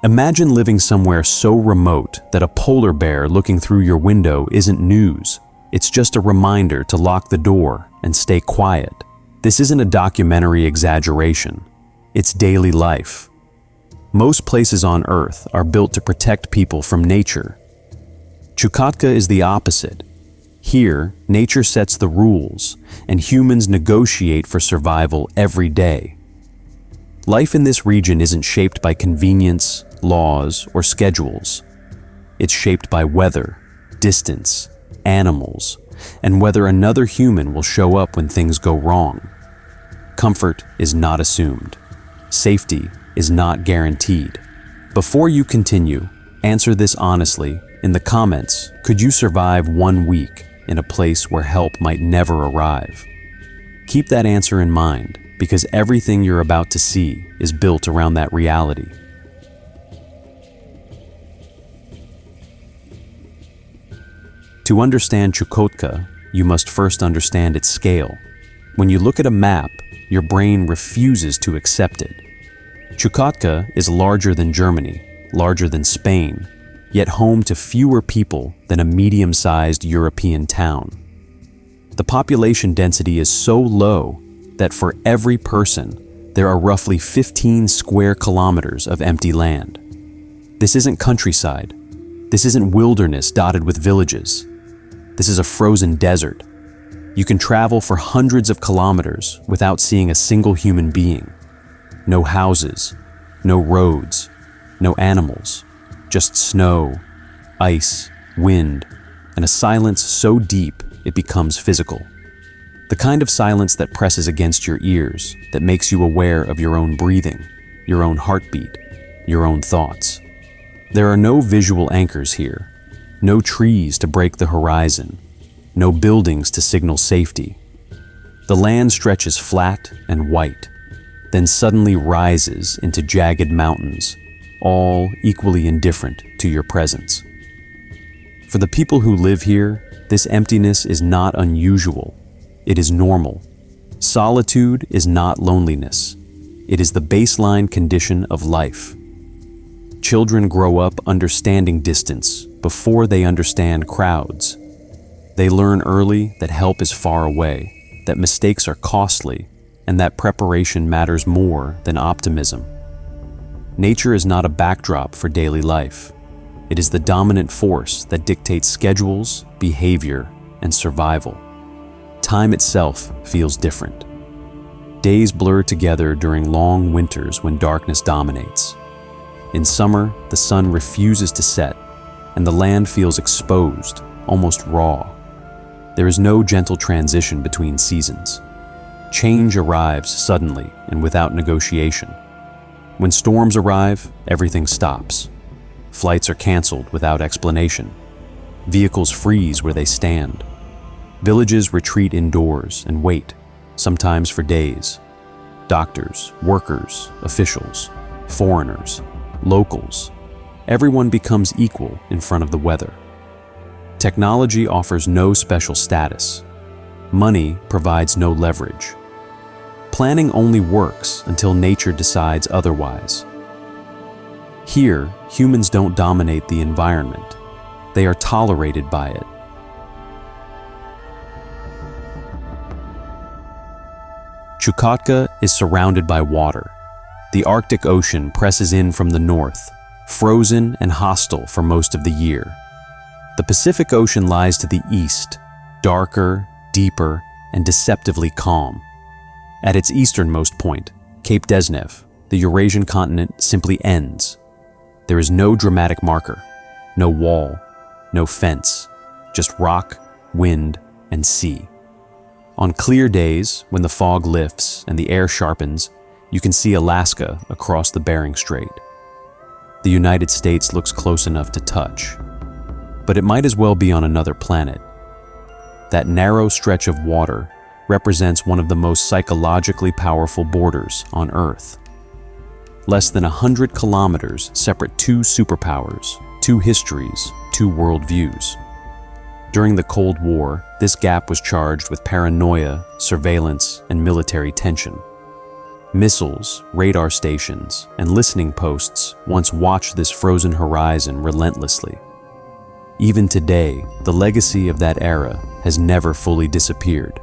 Imagine living somewhere so remote that a polar bear looking through your window isn't news. It's just a reminder to lock the door and stay quiet. This isn't a documentary exaggeration. It's daily life. Most places on Earth are built to protect people from nature. Chukotka is the opposite. Here, nature sets the rules, and humans negotiate for survival every day. Life in this region isn't shaped by convenience, laws, or schedules. It's shaped by weather, distance, animals, and whether another human will show up when things go wrong. Comfort is not assumed. Safety is not guaranteed. Before you continue, answer this honestly. In the comments, could you survive 1 week in a place where help might never arrive? Keep that answer in mind, because everything you're about to see is built around that reality. To understand Chukotka, you must first understand its scale. When you look at a map, your brain refuses to accept it. Chukotka is larger than Germany, larger than Spain, yet home to fewer people than a medium-sized European town. The population density is so low that for every person, there are roughly 15 square kilometers of empty land. This isn't countryside. This isn't wilderness dotted with villages. This is a frozen desert. You can travel for hundreds of kilometers without seeing a single human being. No houses, no roads, no animals, just snow, ice, wind, and a silence so deep it becomes physical. The kind of silence that presses against your ears, that makes you aware of your own breathing, your own heartbeat, your own thoughts. There are no visual anchors here, no trees to break the horizon, no buildings to signal safety. The land stretches flat and white, then suddenly rises into jagged mountains, all equally indifferent to your presence. For the people who live here, this emptiness is not unusual. It is normal. Solitude is not loneliness. It is the baseline condition of life. Children grow up understanding distance before they understand crowds. They learn early that help is far away, that mistakes are costly, and that preparation matters more than optimism. Nature is not a backdrop for daily life. It is the dominant force that dictates schedules, behavior, and survival. Time itself feels different. Days blur together during long winters when darkness dominates. In summer, the sun refuses to set, and the land feels exposed, almost raw. There is no gentle transition between seasons. Change arrives suddenly and without negotiation. When storms arrive, everything stops. Flights are canceled without explanation. Vehicles freeze where they stand. Villages retreat indoors and wait, sometimes for days. Doctors, workers, officials, foreigners, locals, everyone becomes equal in front of the weather. Technology offers no special status. Money provides no leverage. Planning only works until nature decides otherwise. Here, humans don't dominate the environment. They are tolerated by it. Chukotka is surrounded by water. The Arctic Ocean presses in from the north, frozen and hostile for most of the year. The Pacific Ocean lies to the east, darker, deeper, and deceptively calm. At its easternmost point, Cape Dezhnev, the Eurasian continent simply ends. There is no dramatic marker, no wall, no fence, just rock, wind, and sea. On clear days, when the fog lifts and the air sharpens, you can see Alaska across the Bering Strait. The United States looks close enough to touch, but it might as well be on another planet. That narrow stretch of water represents one of the most psychologically powerful borders on Earth. Less than 100 kilometers separate two superpowers, two histories, two worldviews. During the Cold War, this gap was charged with paranoia, surveillance, and military tension. Missiles, radar stations, and listening posts once watched this frozen horizon relentlessly. Even today, the legacy of that era has never fully disappeared.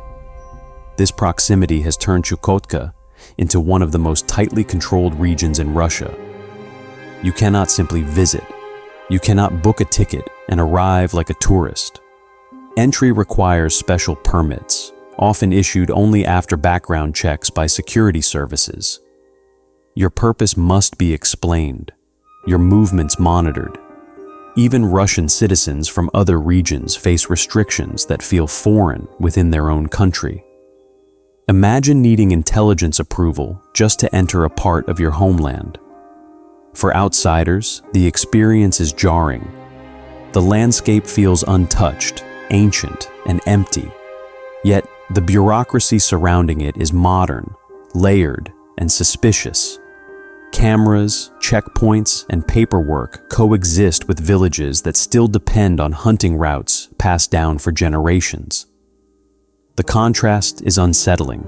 This proximity has turned Chukotka into one of the most tightly controlled regions in Russia. You cannot simply visit. You cannot book a ticket and arrive like a tourist. Entry requires special permits, often issued only after background checks by security services. Your purpose must be explained, your movements monitored. Even Russian citizens from other regions face restrictions that feel foreign within their own country. Imagine needing intelligence approval just to enter a part of your homeland. For outsiders, the experience is jarring. The landscape feels untouched, ancient, and empty. Yet, the bureaucracy surrounding it is modern, layered, and suspicious. Cameras, checkpoints, and paperwork coexist with villages that still depend on hunting routes passed down for generations. The contrast is unsettling.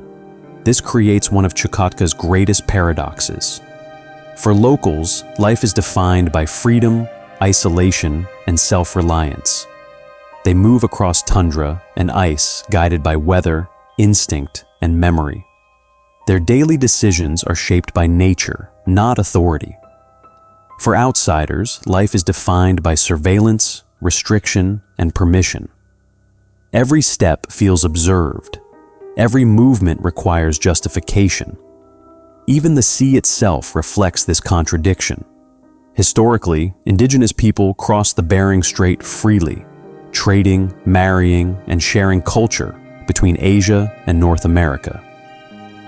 This creates one of Chukotka's greatest paradoxes. For locals, life is defined by freedom, isolation, and self-reliance. They move across tundra and ice guided by weather, instinct, and memory. Their daily decisions are shaped by nature, not authority. For outsiders, life is defined by surveillance, restriction, and permission. Every step feels observed. Every movement requires justification. Even the sea itself reflects this contradiction. Historically, indigenous people crossed the Bering Strait freely, trading, marrying, and sharing culture between Asia and North America.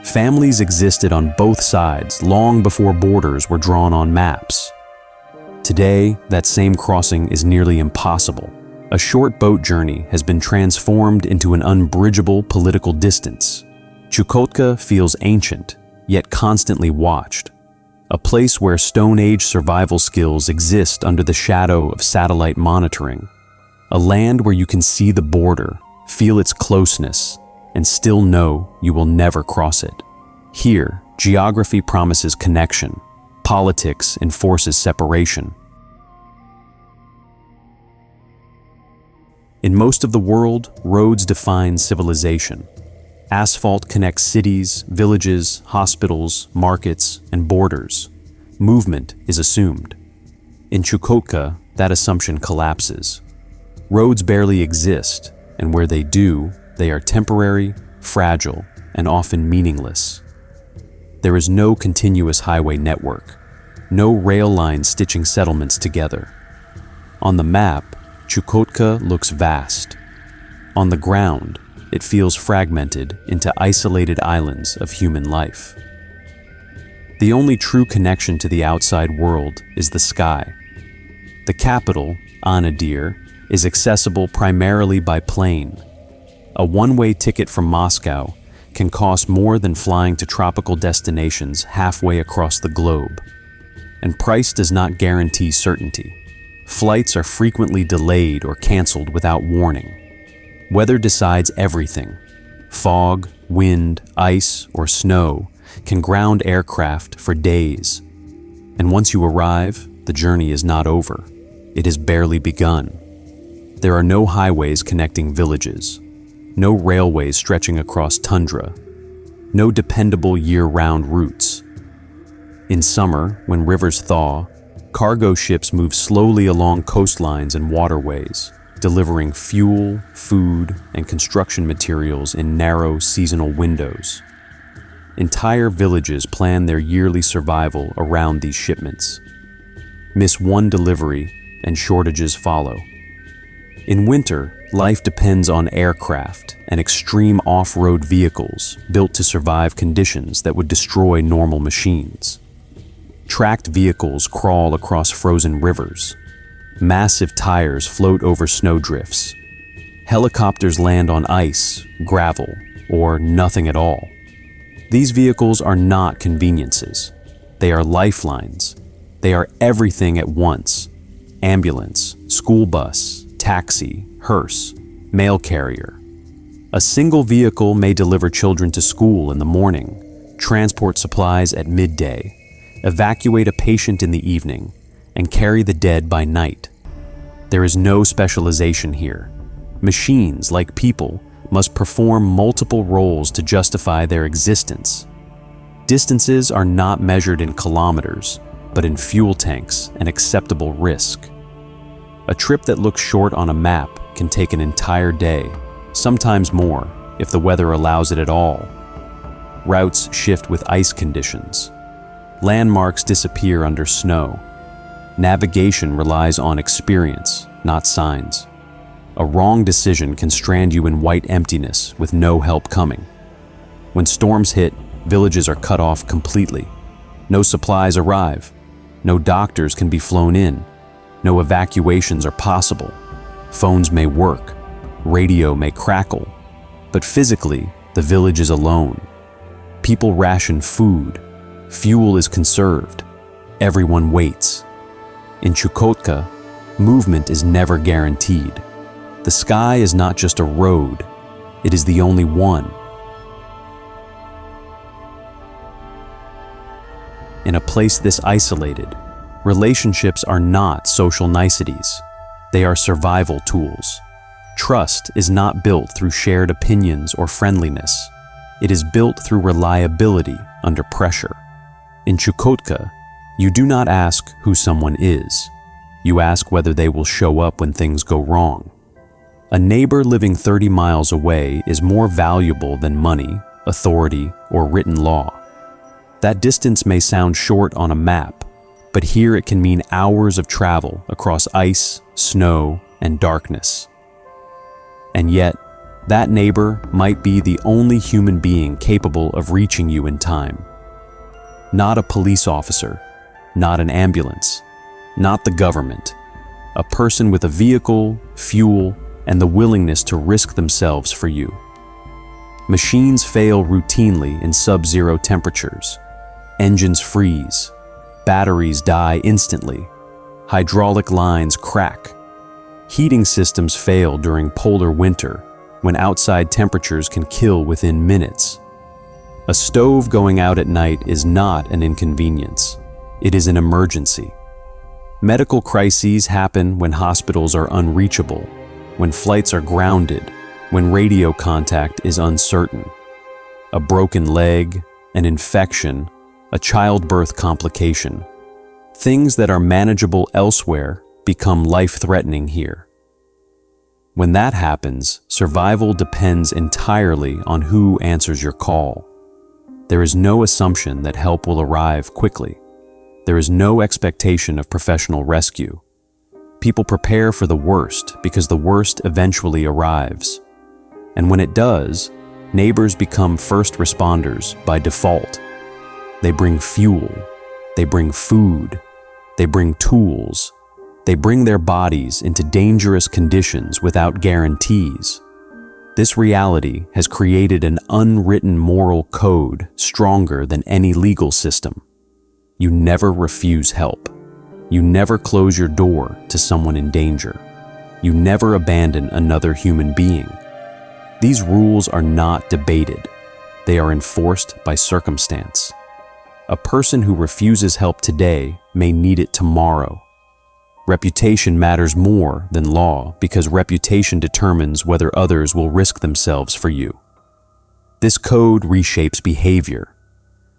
Families existed on both sides long before borders were drawn on maps. Today, that same crossing is nearly impossible. A short boat journey has been transformed into an unbridgeable political distance. Chukotka feels ancient, yet constantly watched. A place where Stone Age survival skills exist under the shadow of satellite monitoring. A land where you can see the border, feel its closeness, and still know you will never cross it. Here, geography promises connection, politics enforces separation. In most of the world, roads define civilization. Asphalt connects cities, villages, hospitals, markets, and borders. Movement is assumed. In Chukotka, that assumption collapses. Roads barely exist, and where they do, they are temporary, fragile, and often meaningless. There is no continuous highway network, no rail lines stitching settlements together. On the map, Chukotka looks vast. On the ground, it feels fragmented into isolated islands of human life. The only true connection to the outside world is the sky. The capital, Anadyr, is accessible primarily by plane. A one-way ticket from Moscow can cost more than flying to tropical destinations halfway across the globe. And price does not guarantee certainty. Flights are frequently delayed or canceled without warning. Weather decides everything. Fog, wind, ice, or snow can ground aircraft for days. And once you arrive, the journey is not over. It has barely begun. There are no highways connecting villages, no railways stretching across tundra, no dependable year-round routes. In summer, when rivers thaw, cargo ships move slowly along coastlines and waterways, delivering fuel, food, and construction materials in narrow seasonal windows. Entire villages plan their yearly survival around these shipments. Miss one delivery, and shortages follow. In winter, life depends on aircraft and extreme off-road vehicles built to survive conditions that would destroy normal machines. Tracked vehicles crawl across frozen rivers. Massive tires float over snowdrifts. Helicopters land on ice, gravel, or nothing at all. These vehicles are not conveniences. They are lifelines. They are everything at once. Ambulance, school bus, taxi, hearse, mail carrier. A single vehicle may deliver children to school in the morning, transport supplies at midday, evacuate a patient in the evening, and carry the dead by night. There is no specialization here. Machines, like people, must perform multiple roles to justify their existence. Distances are not measured in kilometers, but in fuel tanks and acceptable risk. A trip that looks short on a map can take an entire day, sometimes more, if the weather allows it at all. Routes shift with ice conditions. Landmarks disappear under snow. Navigation relies on experience, not signs. A wrong decision can strand you in white emptiness with no help coming. When storms hit, villages are cut off completely. No supplies arrive. No doctors can be flown in. No evacuations are possible. Phones may work. Radio may crackle. But physically, the village is alone. People ration food. Fuel is conserved. Everyone waits. In Chukotka, movement is never guaranteed. The sky is not just a road, it is the only one. In a place this isolated, relationships are not social niceties. They are survival tools. Trust is not built through shared opinions or friendliness. It is built through reliability under pressure. In Chukotka, you do not ask who someone is. You ask whether they will show up when things go wrong. A neighbor living 30 miles away is more valuable than money, authority, or written law. That distance may sound short on a map, but here it can mean hours of travel across ice, snow, and darkness. And yet, that neighbor might be the only human being capable of reaching you in time. Not a police officer, not an ambulance, not the government. A person with a vehicle, fuel, and the willingness to risk themselves for you. Machines fail routinely in sub-zero temperatures. Engines freeze. Batteries die instantly. Hydraulic lines crack. Heating systems fail during polar winter, when outside temperatures can kill within minutes. A stove going out at night is not an inconvenience. It is an emergency. Medical crises happen when hospitals are unreachable, when flights are grounded, when radio contact is uncertain. A broken leg, an infection, a childbirth complication. Things that are manageable elsewhere become life-threatening here. When that happens, survival depends entirely on who answers your call. There is no assumption that help will arrive quickly. There is no expectation of professional rescue. People prepare for the worst because the worst eventually arrives. And when it does, neighbors become first responders by default. They bring fuel, they bring food, they bring tools, they bring their bodies into dangerous conditions without guarantees. This reality has created an unwritten moral code stronger than any legal system. You never refuse help. You never close your door to someone in danger. You never abandon another human being. These rules are not debated. They are enforced by circumstance. A person who refuses help today may need it tomorrow. Reputation matters more than law because reputation determines whether others will risk themselves for you. This code reshapes behavior.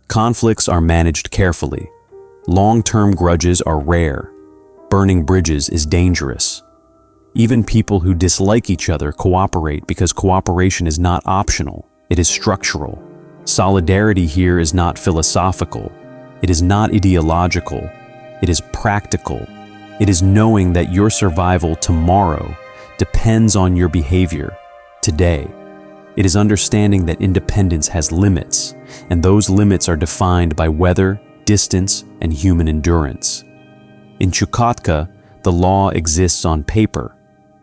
Conflicts are managed carefully. Long-term grudges are rare. Burning bridges is dangerous. Even people who dislike each other cooperate because cooperation is not optional, it is structural. Solidarity here is not philosophical. It is not ideological. It is practical. It is knowing that your survival tomorrow depends on your behavior today. It is understanding that independence has limits, and those limits are defined by weather, distance, and human endurance. In Chukotka, the law exists on paper,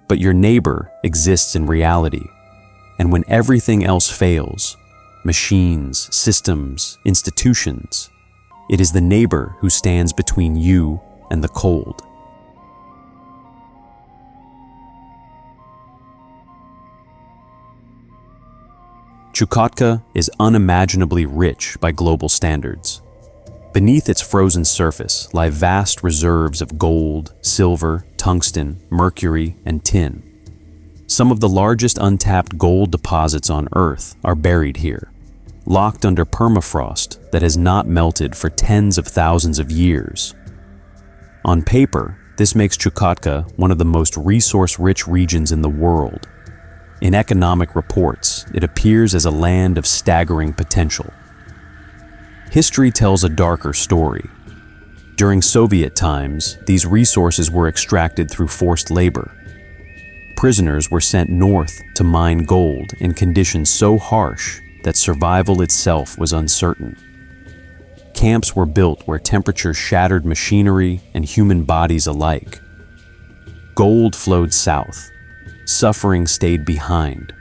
but your neighbor exists in reality. And when everything else fails, machines, systems, institutions, it is the neighbor who stands between you and the cold. Chukotka is unimaginably rich by global standards. Beneath its frozen surface lie vast reserves of gold, silver, tungsten, mercury, and tin. Some of the largest untapped gold deposits on Earth are buried here, locked under permafrost that has not melted for tens of thousands of years. On paper, this makes Chukotka one of the most resource-rich regions in the world. In economic reports, it appears as a land of staggering potential. History tells a darker story. During Soviet times, these resources were extracted through forced labor. Prisoners were sent north to mine gold in conditions so harsh that survival itself was uncertain. Camps were built where temperatures shattered machinery and human bodies alike. Gold flowed south. Suffering stayed behind.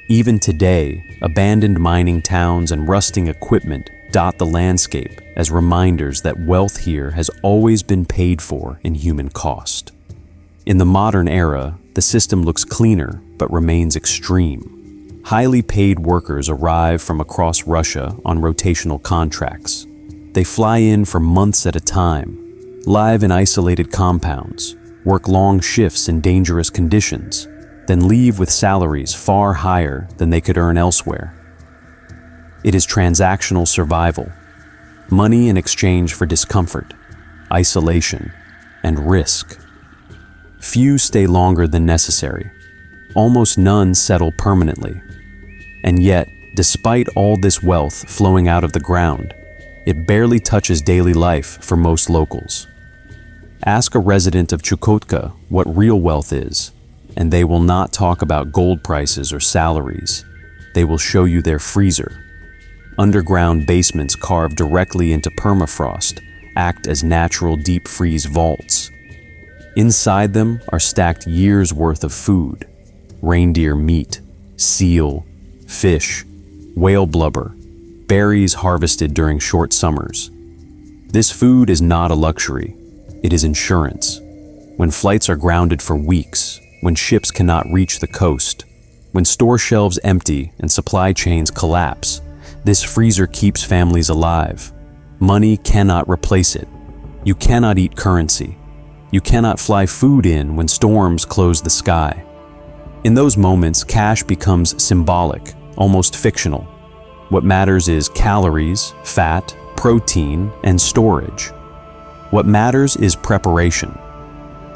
Even today, abandoned mining towns and rusting equipment dot the landscape as reminders that wealth here has always been paid for in human cost. In the modern era, the system looks cleaner but remains extreme. Highly paid workers arrive from across Russia on rotational contracts. They fly in for months at a time, live in isolated compounds, work long shifts in dangerous conditions, then leave with salaries far higher than they could earn elsewhere. It is transactional survival, money in exchange for discomfort, isolation, and risk. Few stay longer than necessary. Almost none settle permanently. And yet, despite all this wealth flowing out of the ground, it barely touches daily life for most locals. Ask a resident of Chukotka what real wealth is, and they will not talk about gold prices or salaries. They will show you their freezer. Underground basements carved directly into permafrost act as natural deep freeze vaults. Inside them are stacked years' worth of food: reindeer meat, seal, fish, whale blubber, berries harvested during short summers. This food is not a luxury. It is insurance. When flights are grounded for weeks, when ships cannot reach the coast, when store shelves empty and supply chains collapse, this freezer keeps families alive. Money cannot replace it. You cannot eat currency. You cannot fly food in when storms close the sky. In those moments, cash becomes symbolic, almost fictional. What matters is calories, fat, protein, and storage. What matters is preparation.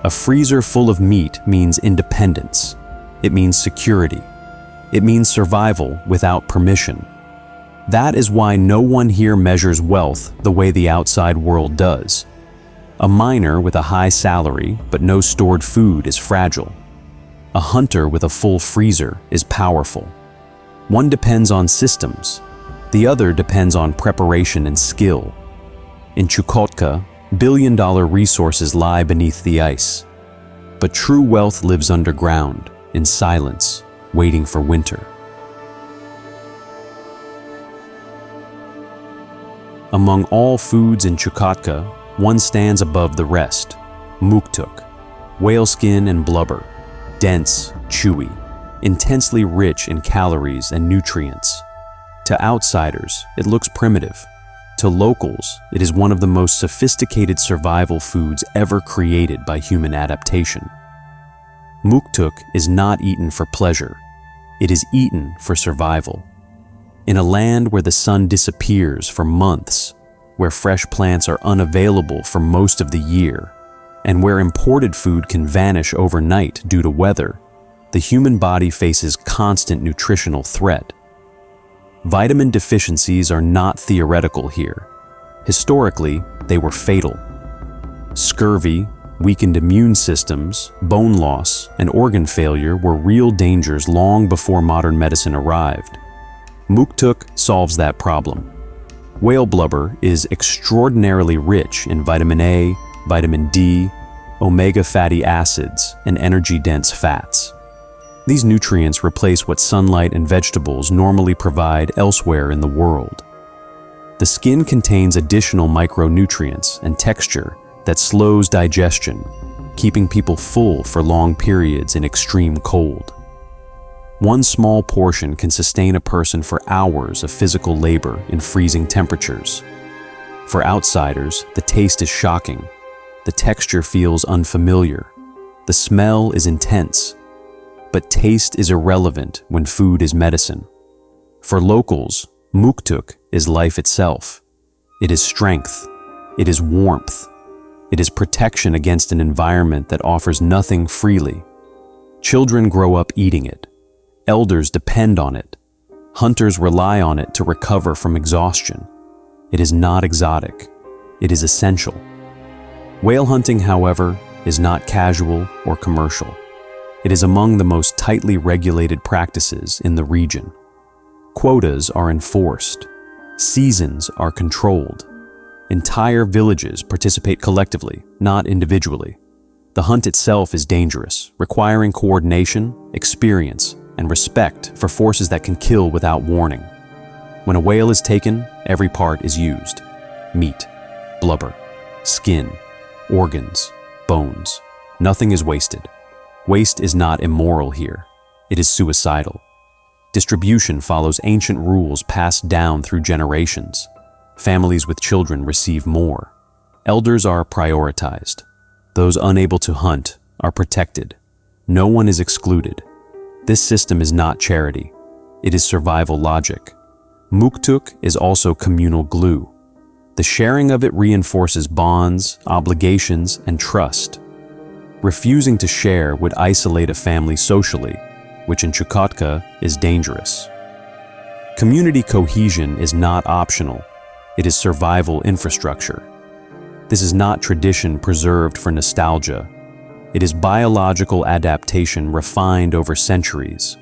A freezer full of meat means independence. It means security. It means survival without permission. That is why no one here measures wealth the way the outside world does. A miner with a high salary but no stored food is fragile. A hunter with a full freezer is powerful. One depends on systems. The other depends on preparation and skill. In Chukotka, billion-dollar resources lie beneath the ice. But true wealth lives underground, in silence, waiting for winter. Among all foods in Chukotka, one stands above the rest: muktuk, whale skin and blubber, dense, chewy, intensely rich in calories and nutrients. To outsiders, it looks primitive. To locals, it is one of the most sophisticated survival foods ever created by human adaptation. Muktuk is not eaten for pleasure. It is eaten for survival. In a land where the sun disappears for months, where fresh plants are unavailable for most of the year, and where imported food can vanish overnight due to weather, the human body faces constant nutritional threat. Vitamin deficiencies are not theoretical here. Historically, they were fatal. Scurvy, weakened immune systems, bone loss, and organ failure were real dangers long before modern medicine arrived. Muktuk solves that problem. Whale blubber is extraordinarily rich in vitamin A, vitamin D, omega fatty acids, and energy-dense fats. These nutrients replace what sunlight and vegetables normally provide elsewhere in the world. The skin contains additional micronutrients and texture that slows digestion, keeping people full for long periods in extreme cold. One small portion can sustain a person for hours of physical labor in freezing temperatures. For outsiders, the taste is shocking. The texture feels unfamiliar. The smell is intense. But taste is irrelevant when food is medicine. For locals, muktuk is life itself. It is strength. It is warmth. It is protection against an environment that offers nothing freely. Children grow up eating it. Elders depend on it. Hunters rely on it to recover from exhaustion. It is not exotic. It is essential. Whale hunting, however, is not casual or commercial. It is among the most tightly regulated practices in the region. Quotas are enforced. Seasons are controlled. Entire villages participate collectively, not individually. The hunt itself is dangerous, requiring coordination, experience, and respect for forces that can kill without warning. When a whale is taken, every part is used. Meat, blubber, skin, organs, bones. Nothing is wasted. Waste is not immoral here. It is suicidal. Distribution follows ancient rules passed down through generations. Families with children receive more. Elders are prioritized. Those unable to hunt are protected. No one is excluded. This system is not charity. It is survival logic. Muktuk is also communal glue. The sharing of it reinforces bonds, obligations, and trust. Refusing to share would isolate a family socially, which in Chukotka is dangerous. Community cohesion is not optional. It is survival infrastructure. This is not tradition preserved for nostalgia. It is biological adaptation refined over centuries.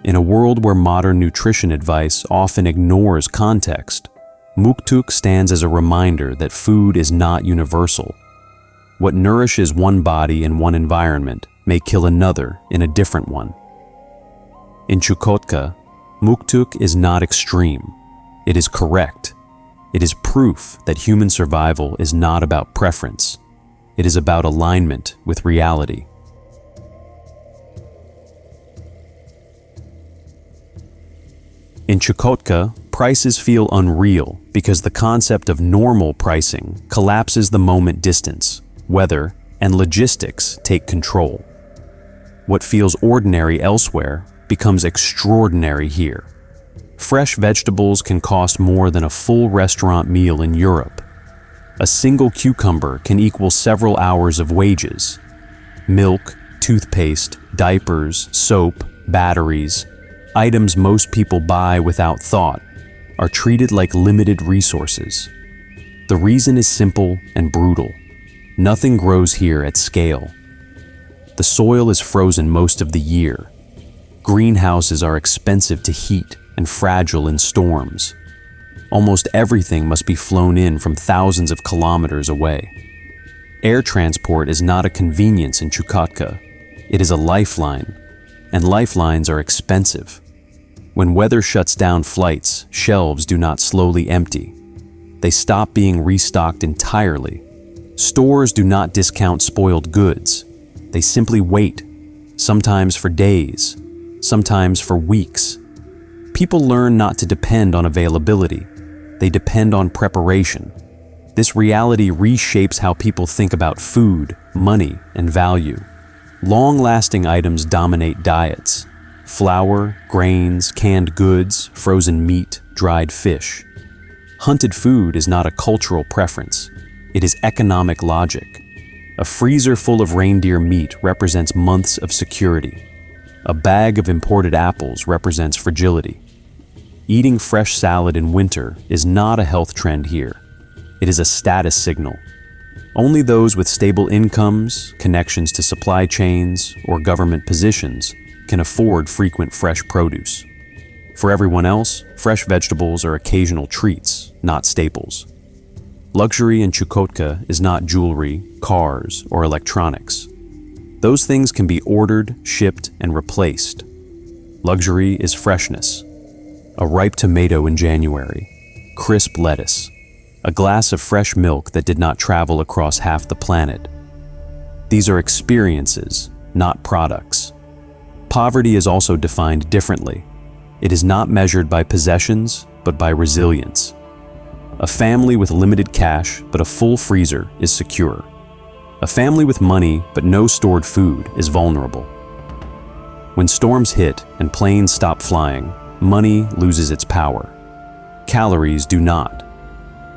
In a world where modern nutrition advice often ignores context, muktuk stands as a reminder that food is not universal. What nourishes one body in one environment may kill another in a different one. In Chukotka, muktuk is not extreme. It is correct. It is proof that human survival is not about preference. It is about alignment with reality. In Chukotka, prices feel unreal because the concept of normal pricing collapses the moment distance, weather, and logistics take control. What feels ordinary elsewhere becomes extraordinary here. Fresh vegetables can cost more than a full restaurant meal in Europe. A single cucumber can equal several hours of wages. Milk, toothpaste, diapers, soap, batteries, items most people buy without thought, are treated like limited resources. The reason is simple and brutal. Nothing grows here at scale. The soil is frozen most of the year. Greenhouses are expensive to heat and fragile in storms. Almost everything must be flown in from thousands of kilometers away. Air transport is not a convenience in Chukotka. It is a lifeline, and lifelines are expensive. When weather shuts down flights, shelves do not slowly empty. They stop being restocked entirely. Stores do not discount spoiled goods. They simply wait, sometimes for days, sometimes for weeks. People learn not to depend on availability. They depend on preparation. This reality reshapes how people think about food, money, and value. Long-lasting items dominate diets. Flour, grains, canned goods, frozen meat, dried fish. Hunted food is not a cultural preference. It is economic logic. A freezer full of reindeer meat represents months of security. A bag of imported apples represents fragility. Eating fresh salad in winter is not a health trend here. It is a status signal. Only those with stable incomes, connections to supply chains, or government positions can afford frequent fresh produce. For everyone else, fresh vegetables are occasional treats, not staples. Luxury in Chukotka is not jewelry, cars, or electronics. Those things can be ordered, shipped, and replaced. Luxury is freshness. A ripe tomato in January, crisp lettuce, a glass of fresh milk that did not travel across half the planet. These are experiences, not products. Poverty is also defined differently. It is not measured by possessions, but by resilience. A family with limited cash but a full freezer is secure. A family with money but no stored food is vulnerable. When storms hit and planes stop flying, money loses its power. Calories do not.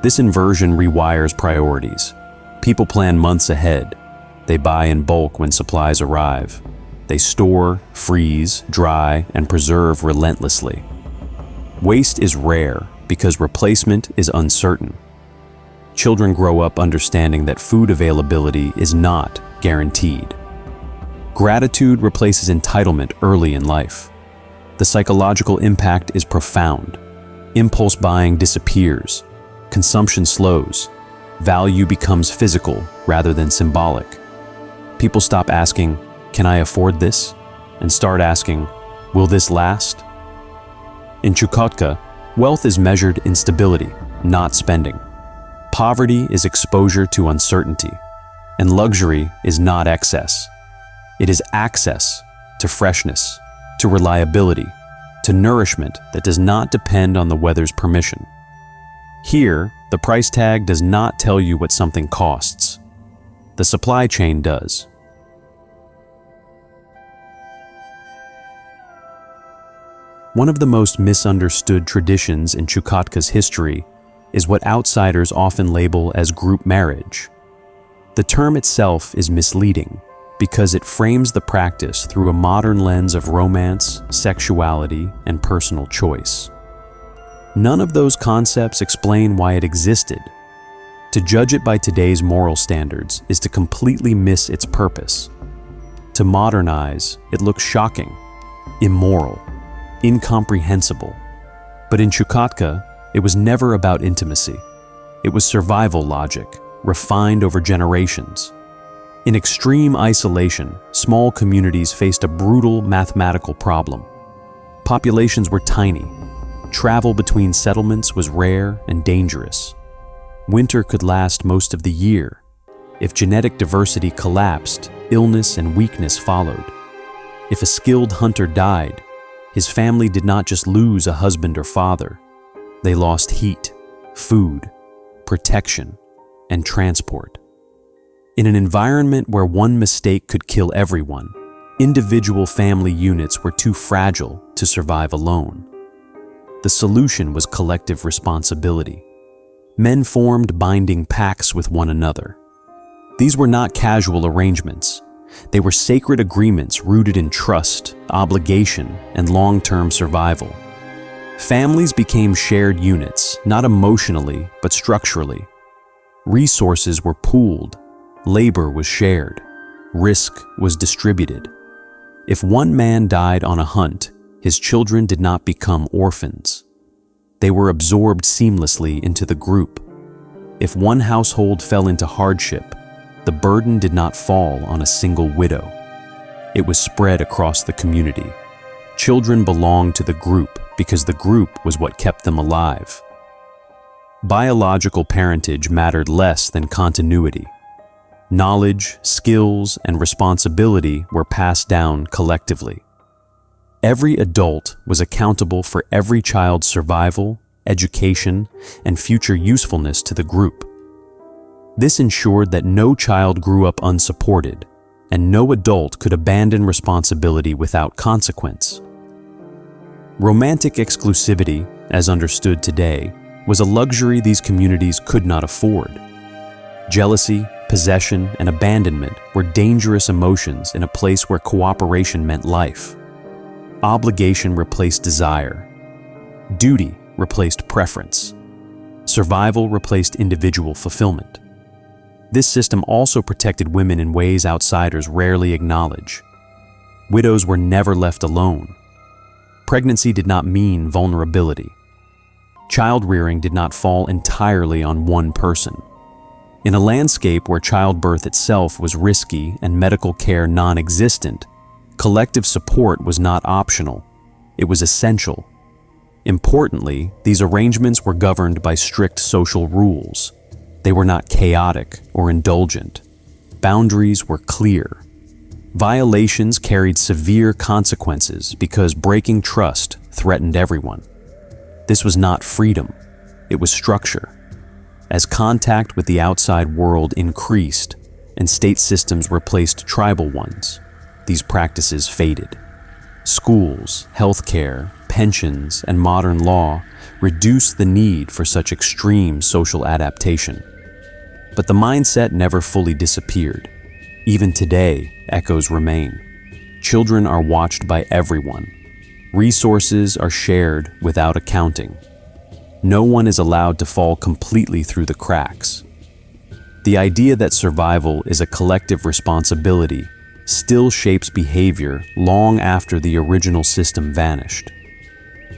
This inversion rewires priorities. People plan months ahead. They buy in bulk when supplies arrive. They store, freeze, dry, and preserve relentlessly. Waste is rare because replacement is uncertain. Children grow up understanding that food availability is not guaranteed. Gratitude replaces entitlement early in life. The psychological impact is profound. Impulse buying disappears. Consumption slows. Value becomes physical rather than symbolic. People stop asking, "Can I afford this?" and start asking, "Will this last?" In Chukotka, wealth is measured in stability, not spending. Poverty is exposure to uncertainty, and luxury is not excess. It is access to freshness, to reliability, to nourishment that does not depend on the weather's permission. Here, the price tag does not tell you what something costs. The supply chain does. One of the most misunderstood traditions in Chukotka's history is what outsiders often label as group marriage. The term itself is misleading because it frames the practice through a modern lens of romance, sexuality, and personal choice. None of those concepts explain why it existed. To judge it by today's moral standards is to completely miss its purpose. To modernize, it looks shocking, immoral, incomprehensible. But in Chukotka, it was never about intimacy. It was survival logic, refined over generations. In extreme isolation, small communities faced a brutal mathematical problem. Populations were tiny. Travel between settlements was rare and dangerous. Winter could last most of the year. If genetic diversity collapsed, illness and weakness followed. If a skilled hunter died, his family did not just lose a husband or father. They lost heat, food, protection, and transport. In an environment where one mistake could kill everyone, individual family units were too fragile to survive alone. The solution was collective responsibility. Men formed binding pacts with one another. These were not casual arrangements. They were sacred agreements rooted in trust, obligation, and long-term survival. Families became shared units, not emotionally, but structurally. Resources were pooled. Labor was shared. Risk was distributed. If one man died on a hunt, his children did not become orphans. They were absorbed seamlessly into the group. If one household fell into hardship, the burden did not fall on a single widow. It was spread across the community. Children belonged to the group because the group was what kept them alive. Biological parentage mattered less than continuity. Knowledge, skills, and responsibility were passed down collectively. Every adult was accountable for every child's survival, education, and future usefulness to the group. This ensured that no child grew up unsupported, and no adult could abandon responsibility without consequence. Romantic exclusivity, as understood today, was a luxury these communities could not afford. Jealousy, possession, and abandonment were dangerous emotions in a place where cooperation meant life. Obligation replaced desire. Duty replaced preference. Survival replaced individual fulfillment. This system also protected women in ways outsiders rarely acknowledge. Widows were never left alone. Pregnancy did not mean vulnerability. Child-rearing did not fall entirely on one person. In a landscape where childbirth itself was risky and medical care non-existent, collective support was not optional. It was essential. Importantly, these arrangements were governed by strict social rules. They were not chaotic or indulgent. Boundaries were clear. Violations carried severe consequences because breaking trust threatened everyone. This was not freedom, it was structure. As contact with the outside world increased and state systems replaced tribal ones, these practices faded. Schools, healthcare, pensions, and modern law reduced the need for such extreme social adaptation. But the mindset never fully disappeared. Even today, echoes remain. Children are watched by everyone. Resources are shared without accounting. No one is allowed to fall completely through the cracks. The idea that survival is a collective responsibility still shapes behavior long after the original system vanished.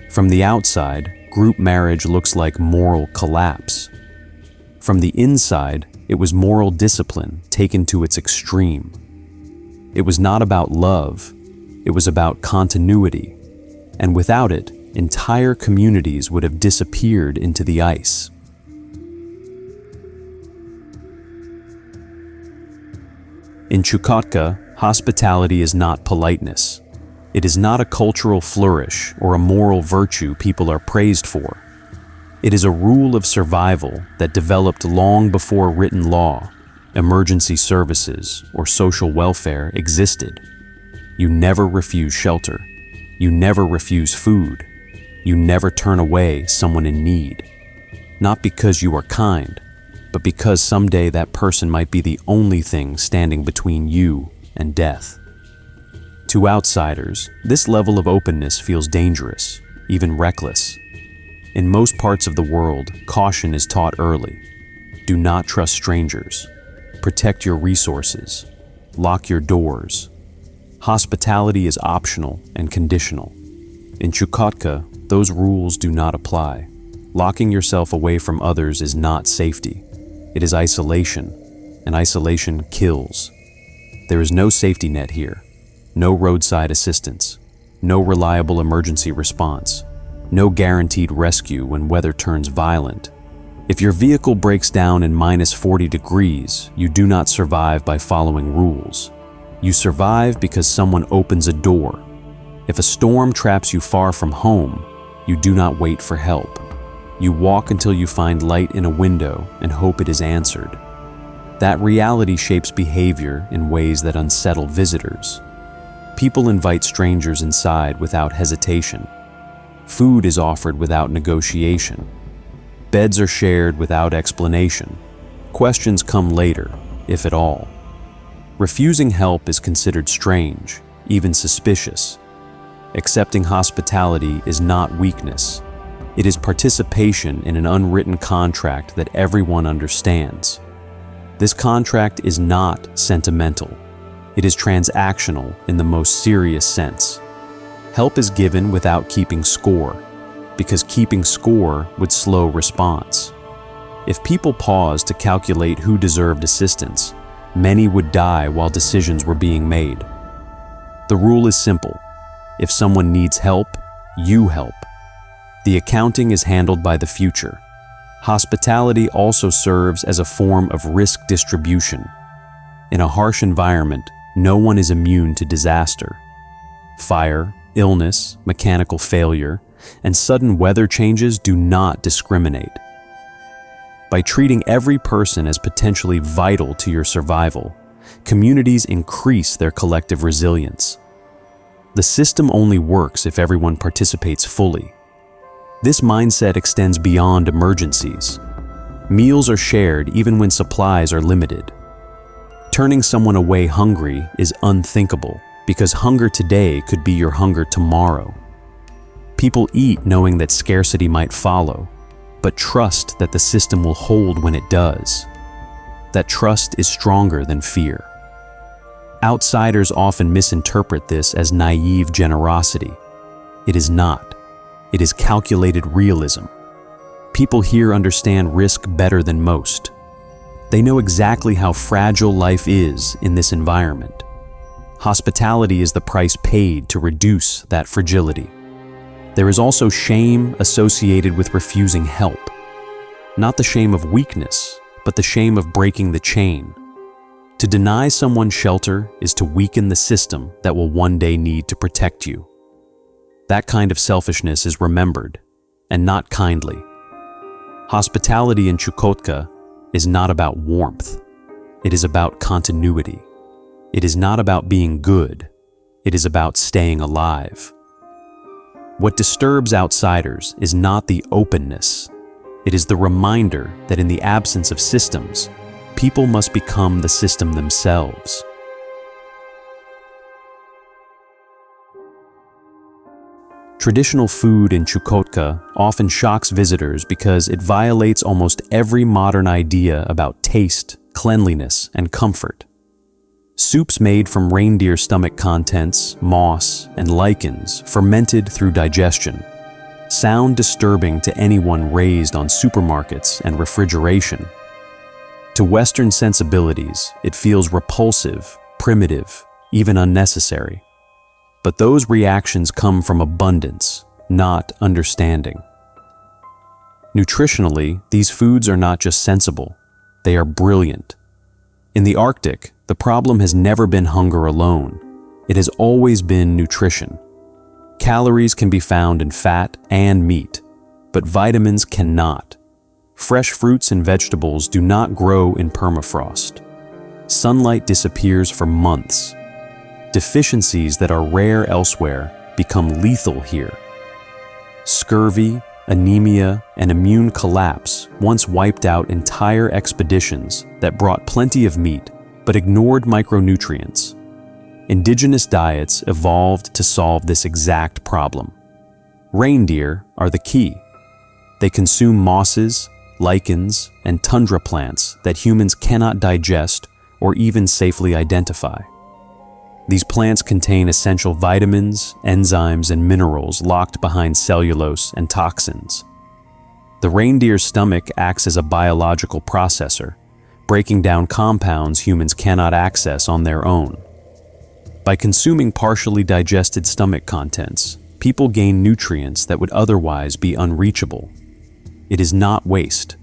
From the outside, group marriage looks like moral collapse. From the inside, it was moral discipline taken to its extreme. It was not about love, it was about continuity, and without it, entire communities would have disappeared into the ice. In Chukotka, hospitality is not politeness. It is not a cultural flourish or a moral virtue people are praised for. It is a rule of survival that developed long before written law, emergency services, or social welfare existed. You never refuse shelter. You never refuse food. You never turn away someone in need. Not because you are kind, but because someday that person might be the only thing standing between you and death. To outsiders, this level of openness feels dangerous, even reckless. In most parts of the world, caution is taught early. Do not trust strangers. Protect your resources. Lock your doors. Hospitality is optional and conditional. In Chukotka, those rules do not apply. Locking yourself away from others is not safety. It is isolation, and isolation kills. There is no safety net here. No roadside assistance. No reliable emergency response. No guaranteed rescue when weather turns violent. If your vehicle breaks down in -40 degrees, you do not survive by following rules. You survive because someone opens a door. If a storm traps you far from home, you do not wait for help. You walk until you find light in a window and hope it is answered. That reality shapes behavior in ways that unsettle visitors. People invite strangers inside without hesitation. Food is offered without negotiation. Beds are shared without explanation. Questions come later, if at all. Refusing help is considered strange, even suspicious. Accepting hospitality is not weakness. It is participation in an unwritten contract that everyone understands. This contract is not sentimental. It is transactional in the most serious sense. Help is given without keeping score, because keeping score would slow response. If people paused to calculate who deserved assistance, many would die while decisions were being made. The rule is simple. If someone needs help, you help. The accounting is handled by the future. Hospitality also serves as a form of risk distribution. In a harsh environment, no one is immune to disaster. Fire, illness, mechanical failure, and sudden weather changes do not discriminate. By treating every person as potentially vital to your survival, communities increase their collective resilience. The system only works if everyone participates fully. This mindset extends beyond emergencies. Meals are shared even when supplies are limited. Turning someone away hungry is unthinkable, because hunger today could be your hunger tomorrow. People eat knowing that scarcity might follow, but trust that the system will hold when it does. That trust is stronger than fear. Outsiders often misinterpret this as naive generosity. It is not. It is calculated realism. People here understand risk better than most. They know exactly how fragile life is in this environment. Hospitality is the price paid to reduce that fragility. There is also shame associated with refusing help. Not the shame of weakness, but the shame of breaking the chain. To deny someone shelter is to weaken the system that will one day need to protect you. That kind of selfishness is remembered, and not kindly. Hospitality in Chukotka is not about warmth. It is about continuity. It is not about being good. It is about staying alive. What disturbs outsiders is not the openness. It is the reminder that in the absence of systems, people must become the system themselves. Traditional food in Chukotka often shocks visitors because it violates almost every modern idea about taste, cleanliness, and comfort. Soups made from reindeer stomach contents, moss, and lichens fermented through digestion sound disturbing to anyone raised on supermarkets and refrigeration. To Western sensibilities, it feels repulsive, primitive, even unnecessary. But those reactions come from abundance, not understanding. Nutritionally, these foods are not just sensible, they are brilliant. In the Arctic, the problem has never been hunger alone. It has always been nutrition. Calories can be found in fat and meat, but vitamins cannot. Fresh fruits and vegetables do not grow in permafrost. Sunlight disappears for months. Deficiencies that are rare elsewhere become lethal here. Scurvy, anemia, and immune collapse once wiped out entire expeditions that brought plenty of meat but ignored micronutrients. Indigenous diets evolved to solve this exact problem. Reindeer are the key. They consume mosses, lichens, and tundra plants that humans cannot digest or even safely identify. These plants contain essential vitamins, enzymes, and minerals locked behind cellulose and toxins. The reindeer's stomach acts as a biological processor, breaking down compounds humans cannot access on their own. By consuming partially digested stomach contents, people gain nutrients that would otherwise be unreachable. It is not waste.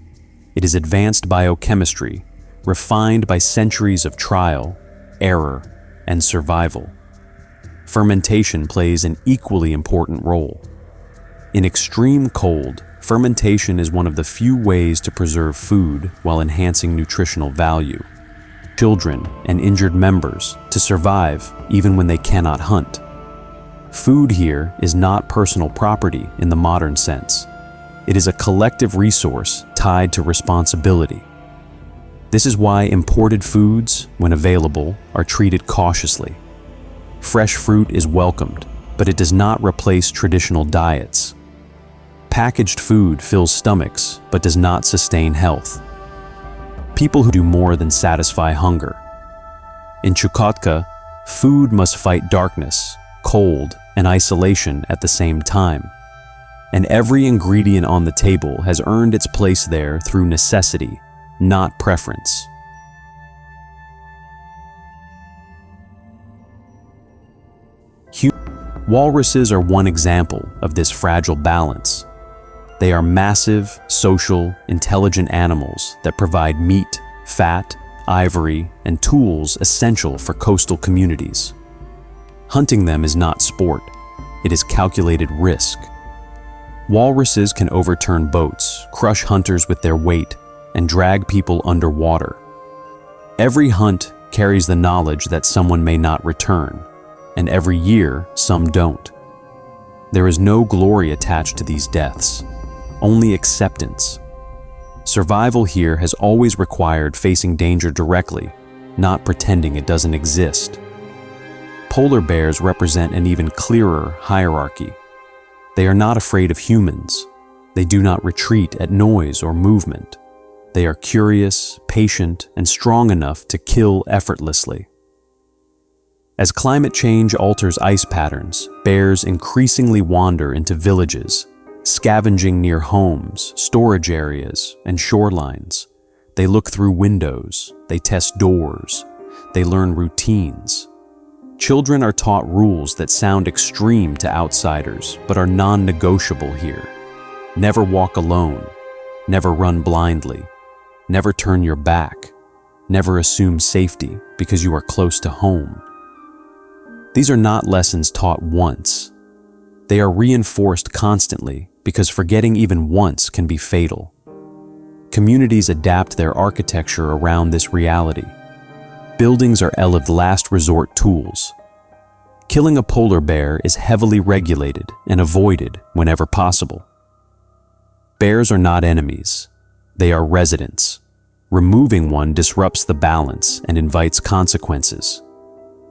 It is advanced biochemistry, refined by centuries of trial, error, and survival. Fermentation plays an equally important role. In extreme cold, fermentation is one of the few ways to preserve food while enhancing nutritional value. Children and injured members to survive even when they cannot hunt. Food here is not personal property in the modern sense. It is a collective resource tied to responsibility. This is why imported foods, when available, are treated cautiously. Fresh fruit is welcomed, but it does not replace traditional diets. Packaged food fills stomachs, but does not sustain health. People who do more than satisfy hunger. In Chukotka, food must fight darkness, cold, and isolation at the same time. And every ingredient on the table has earned its place there through necessity, not preference. Walruses are one example of this fragile balance. They are massive, social, intelligent animals that provide meat, fat, ivory, and tools essential for coastal communities. Hunting them is not sport. It is calculated risk. Walruses can overturn boats, crush hunters with their weight, and drag people underwater. Every hunt carries the knowledge that someone may not return, and every year some don't. There is no glory attached to these deaths, only acceptance. Survival here has always required facing danger directly, not pretending it doesn't exist. Polar bears represent an even clearer hierarchy. They are not afraid of humans. They do not retreat at noise or movement. They are curious, patient, and strong enough to kill effortlessly. As climate change alters ice patterns, bears increasingly wander into villages, scavenging near homes, storage areas, and shorelines. They look through windows, they test doors, they learn routines. Children are taught rules that sound extreme to outsiders, but are non-negotiable here. Never walk alone, never run blindly, never turn your back, Never assume safety because you are close to home. These are not lessons taught once. They are reinforced constantly because forgetting even once can be fatal. Communities adapt their architecture around this reality. Buildings are last resort tools. Killing a polar bear is heavily regulated and avoided whenever possible. Bears are not enemies. They are residents. Removing one disrupts the balance and invites consequences.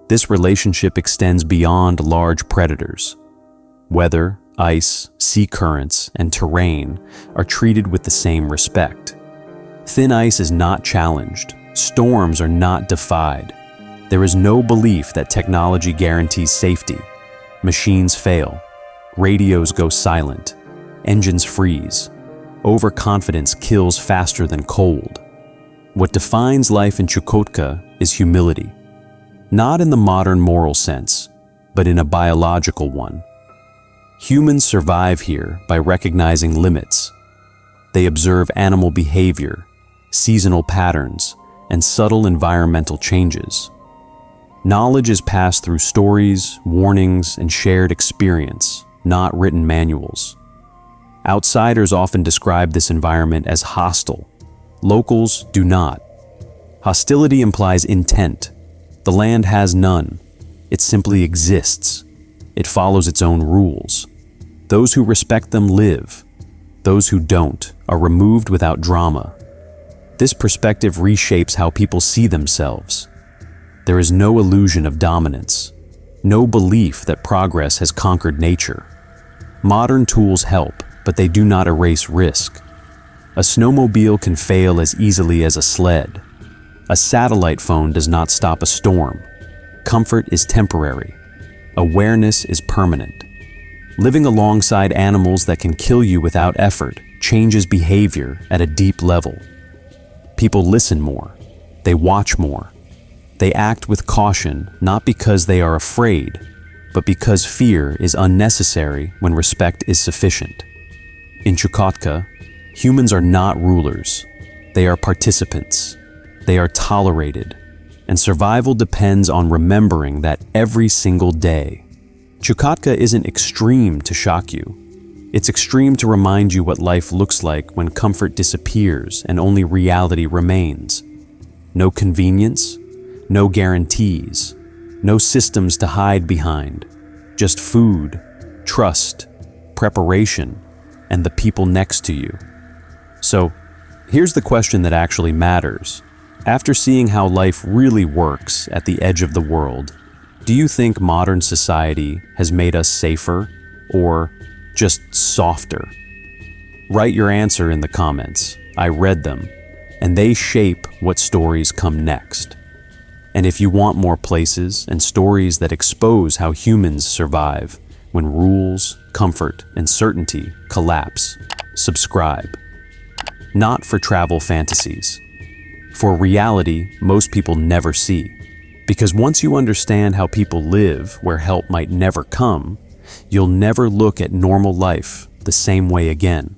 This relationship extends beyond large predators. Weather, ice, sea currents, and terrain are treated with the same respect. Thin ice is not challenged. Storms are not defied. There is no belief that technology guarantees safety. Machines fail. Radios go silent. Engines freeze. Overconfidence kills faster than cold. What defines life in Chukotka is humility. Not in the modern moral sense, but in a biological one. Humans survive here by recognizing limits. They observe animal behavior, seasonal patterns, and subtle environmental changes. Knowledge is passed through stories, warnings, and shared experience, not written manuals. Outsiders often describe this environment as hostile. Locals do not. Hostility implies intent. The land has none. It simply exists. It follows its own rules. Those who respect them live. Those who don't are removed without drama. This perspective reshapes how people see themselves. There is no illusion of dominance, no belief that progress has conquered nature. Modern tools help, but they do not erase risk. A snowmobile can fail as easily as a sled. A satellite phone does not stop a storm. Comfort is temporary. Awareness is permanent. Living alongside animals that can kill you without effort changes behavior at a deep level. People listen more. They watch more. They act with caution, not because they are afraid, but because fear is unnecessary when respect is sufficient. In Chukotka, humans are not rulers. They are participants. They are tolerated. And survival depends on remembering that every single day. Chukotka isn't extreme to shock you. It's extreme to remind you what life looks like when comfort disappears and only reality remains. No convenience, no guarantees, no systems to hide behind. Just food, trust, preparation, and the people next to you. So, here's the question that actually matters. After seeing how life really works at the edge of the world, do you think modern society has made us safer or just softer? Write your answer in the comments. I read them, and they shape what stories come next. And if you want more places and stories that expose how humans survive when rules, comfort, and certainty collapse, subscribe. Not for travel fantasies. For reality most people never see. Because once you understand how people live where help might never come, you'll never look at normal life the same way again.